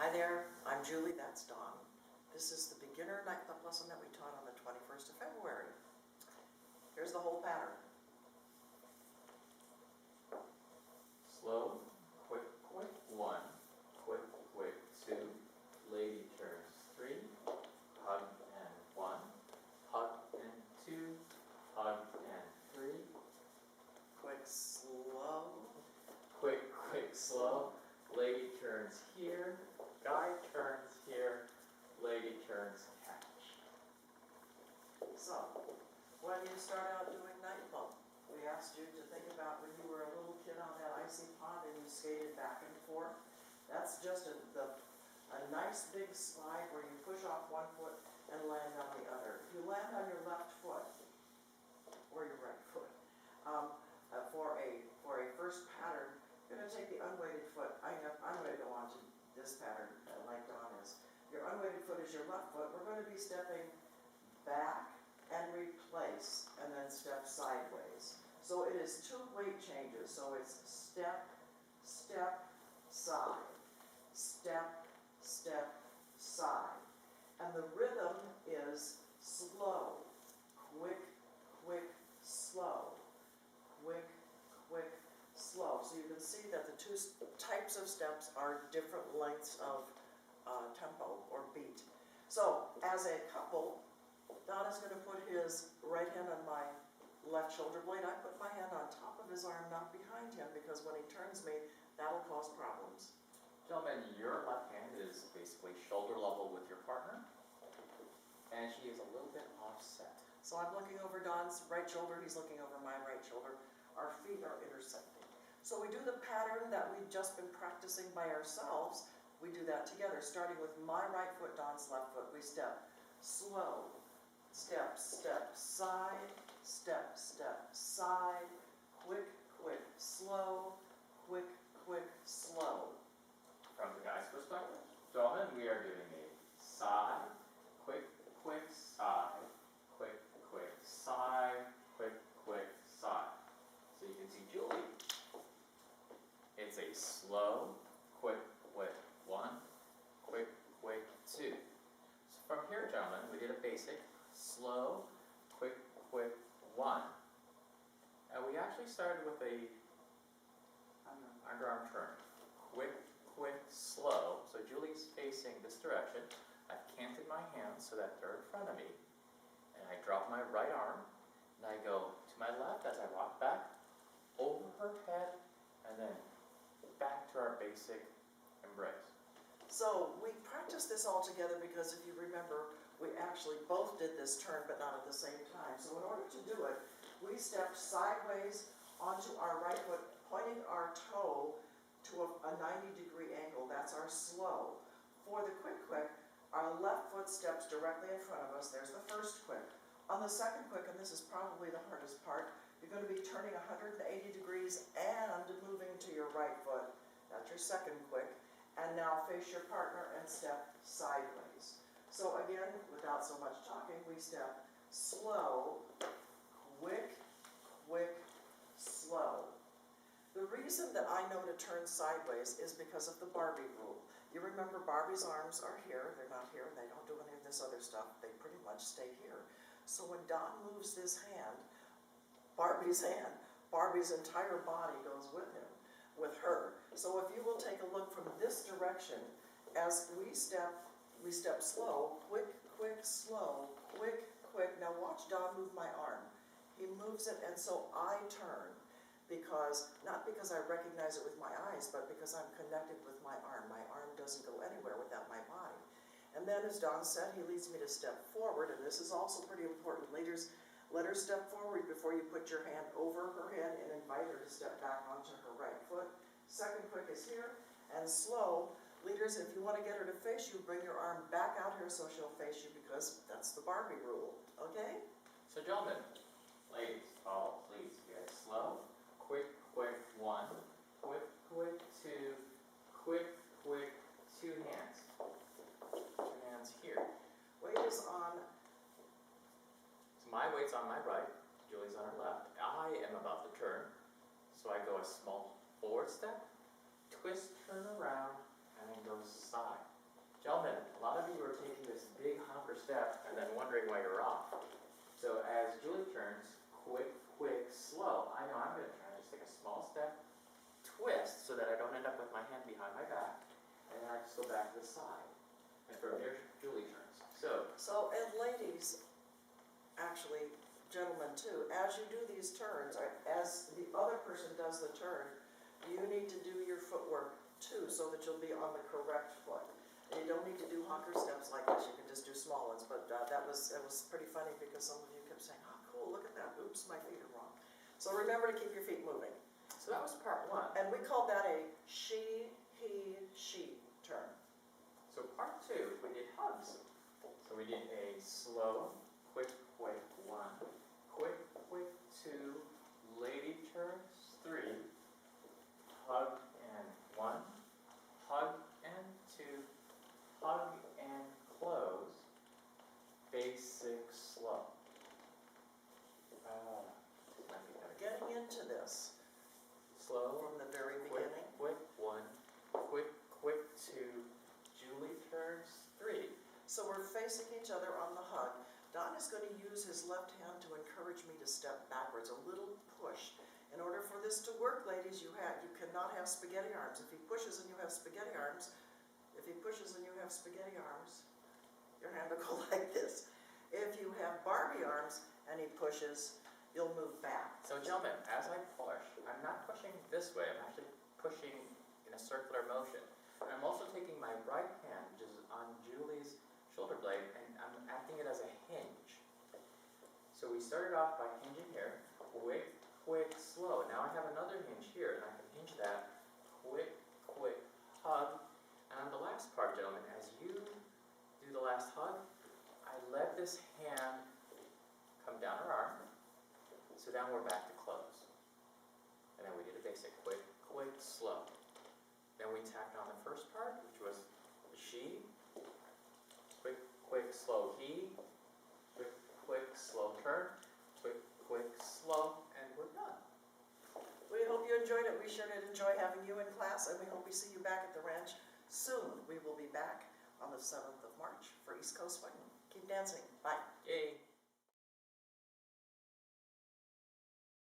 Hi there, I'm Julie, that's Dawn. This is the beginner nightclub lesson that we taught on the 21st of February. Here's the whole pattern. Slow, quick, quick, 1, quick, quick, 2, lady turns 3, hug and 1, hug and 2, hug and 3, Quick, slow. quick, quick, slow, lady turns here, guy turns here, lady turns catch. So, when you start out doing nightclub, we asked you to think about when you were a little kid on that icy pond and you skated back and forth. That's just a nice big slide where you push off one foot and land on the other. If you land on your left foot, or your right foot, for a first pattern, you're going to take the unweighted foot. I'm going to go on to this pattern like Dawn is. Your unweighted foot is your left foot. We're going to be stepping back and replace, and then step sideways. So it is 2 weight changes. So it's step, step, side, step, step, side. And the rhythm is slow, quick, quick, slow, quick, quick, slow. So you can see that the 2 types of steps are different lengths of tempo or beat. So as a couple, Don is going to put his right hand on my left shoulder blade. I put my hand on top of his arm, not behind him, because when he turns me, that'll cause problems. Gentlemen, your left hand is basically shoulder level with your partner, and she is a little bit offset. So I'm looking over Don's right shoulder, he's looking over my right shoulder. Our feet are intersecting. So we do the pattern that we've just been practicing by ourselves. We do that together, starting with my right foot, Don's left foot. We step slow, step, step, side, step, step, side, quick, quick, slow, quick, quick, slow. From the guy's perspective, gentlemen, we are doing a side, quick, quick, side, quick, quick, side, quick, quick, side. So you can see Julie, it's a slow, quick, quick, 1, quick, quick, 2. So from here, gentlemen, we did a basic, slow, quick, quick, 1. And we actually started with a underarm turn. Quick, quick, slow. So Julie's facing this direction. I've canted my hands so that they're in front of me. And I drop my right arm, and I go to my left as I rock back, over her head, and then back to our basic embrace. So we practiced this all together because if you remember, we actually both did this turn, but not at the same time. So in order to do it, we stepped sideways onto our right foot, pointing our toe to a 90-degree angle. That's our slow. For the quick, quick, our left foot steps directly in front of us. There's the first quick. On the second quick, and this is probably the hardest part, you're going to be turning 180 degrees and moving to your right foot. That's your second quick. And now face your partner and step sideways. So again, without so much talking, we step slow, quick, quick, slow. The reason that I know to turn sideways is because of the Barbie rule. You remember Barbie's arms are here, they're not here, and they don't do any of this other stuff. They pretty much stay here. So when Don moves this hand, Barbie's entire body goes with him, with her. So if you will take a look from this direction, as we step slow, quick, quick, slow, quick, quick. Now watch Don move my arm. He moves it, and so I turn. Not because I recognize it with my eyes, but because I'm connected with my arm. My arm doesn't go anywhere without my body. And then, as Don said, he leads me to step forward, and this is also pretty important. Leaders, let her step forward before you put your hand over her head and invite her to step back onto her right foot. Second quick is here, and slow. Leaders, if you want to get her to face you, bring your arm back out here so she'll face you, because that's the Barbie rule, okay? So gentlemen, ladies, all please get slow. Quick, quick, 1, quick, quick, 2, quick, quick, 2 hands. 2 hands here. Weight is on. So my weight's on my right, Julie's on her left. I am about to turn, so I go a small forward step, twist, turn around, and then go side. Gentlemen, a lot of you are taking this big honker step and then wondering why you're off. So as Julie turns, quick, quick, slow. I know I'm gonna try to just take a small step, twist so that I don't end up with my hand behind my back, and then I just go back to the side. And from here, Julie turns. So, And ladies, actually, gentlemen too, as you do these turns, or as the other person does the turn, you need to do your footwork too, so that you'll be on the correct foot. And you don't need to do honker steps like this, you can just do small ones, but it was pretty funny because some of you kept saying, oh cool, look at that, oops, my feet are wrong. So remember to keep your feet moving. so that was part one. And we called that a she, he, she turn. So part two, we did hugs. So we did a slow, quick, quick one, quick, quick two, lady turns three, hug and one, hug and two, hug and close, basic slow. Getting into this Slow, from the very quick, beginning. quick one, quick, quick two, Julie turns three. So we're facing each other on the hug. Don is going to use his left hand to encourage me to step backwards, a little push. In order for this to work, ladies, you cannot have spaghetti arms. If he pushes and you have spaghetti arms, your hand will go like this. If you have Barbie arms and he pushes, you'll move back. So gentlemen, as I push, I'm not pushing this way, I'm actually pushing in a circular motion. And I'm also taking my right hand, which is on Julie's shoulder blade, and I'm acting it as a hinge. So we started off by hinging here, quick, quick, slow. Now I have another hinge here, and I can hinge that, quick, quick, hug. And on the last part, gentlemen, as you do the last hug, I let this hand come down her arm. So now we're back to close. And then we did a basic quick, quick, slow. Then we tacked on the first part, which was the she, quick, quick, slow he, quick, quick, slow turn, quick, quick, slow, and we're done. We hope you enjoyed it. We sure did enjoy having you in class, and we hope we see you back at the ranch soon. We will be back on the 7th of March for East Coast Swing. Keep dancing. Bye. Yay.